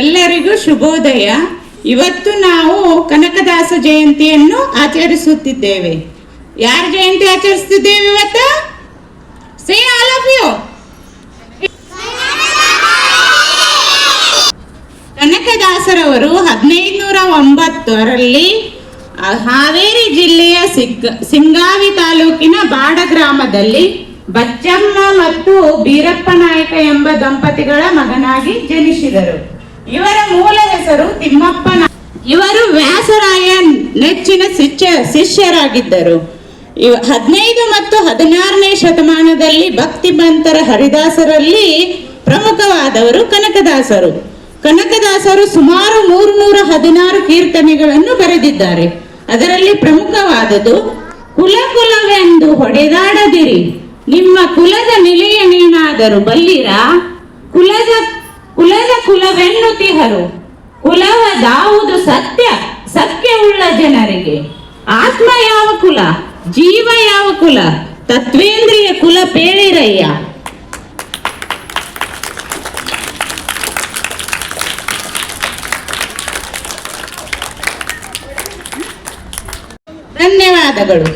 ಎಲ್ಲರಿಗೂ ಶುಭೋದಯ. ಇವತ್ತು ನಾವು ಕನಕದಾಸ ಜಯಂತಿಯನ್ನು ಆಚರಿಸುತ್ತಿದ್ದೇವೆ. ಯಾರ ಜಯಂತಿ ಆಚರಿಸುತ್ತಿದ್ದೇವೆ ಇವತ್ತು? Say all of you. ಕನಕದಾಸರವರು 1509ರಲ್ಲಿ ಹಾವೇರಿ ಜಿಲ್ಲೆಯ ಸಿಂಗಾವಿ ತಾಲೂಕಿನ ಬಾಡ ಗ್ರಾಮದಲ್ಲಿ ಬಚ್ಚಮ್ಮ ಮತ್ತು ಬೀರಪ್ಪ ನಾಯಕ ಎಂಬ ದಂಪತಿಗಳ ಮಗನಾಗಿ ಜನಿಸಿದರು. ಇವರ ಮೂಲ ಹೆಸರು ತಿಮ್ಮಪ್ಪ. ಇವರು ವ್ಯಾಸರಾಯ ನೆಚ್ಚಿನ ಶಿಷ್ಯರಾಗಿದ್ದರು. 15 ಮತ್ತು 16ನೇ ಶತಮಾನದಲ್ಲಿ ಭಕ್ತಿಮಂತರ ಹರಿದಾಸರಲ್ಲಿ ಪ್ರಮುಖವಾದವರು ಕನಕದಾಸರು. ಕನಕದಾಸರು ಸುಮಾರು 316 ಕೀರ್ತನೆಗಳನ್ನು ಬರೆದಿದ್ದಾರೆ. ಅದರಲ್ಲಿ ಪ್ರಮುಖವಾದದ್ದು ಕುಲ ಕುಲವೆಂದು ಹೊಡೆದಾಡದಿರಿ, ನಿಮ್ಮ ಕುಲದ ನಿಲೆಯನೇನಾದರೂ ಬಲ್ಲಿರ, ಕುಲದ ಕುಲವೆನ್ನುತಿಹರು, ಕುಲವದಾವುದು ಸತ್ಯವುಳ್ಳ ಜನರಿಗೆ. ಆತ್ಮ ಯಾವ ಕುಲ, ಜೀವ ಯಾವ ಕುಲ, ತತ್ವೇಂದ್ರಿಯ ಕುಲ ಪೇಳಿರಯ್ಯ. ಧನ್ಯವಾದಗಳು.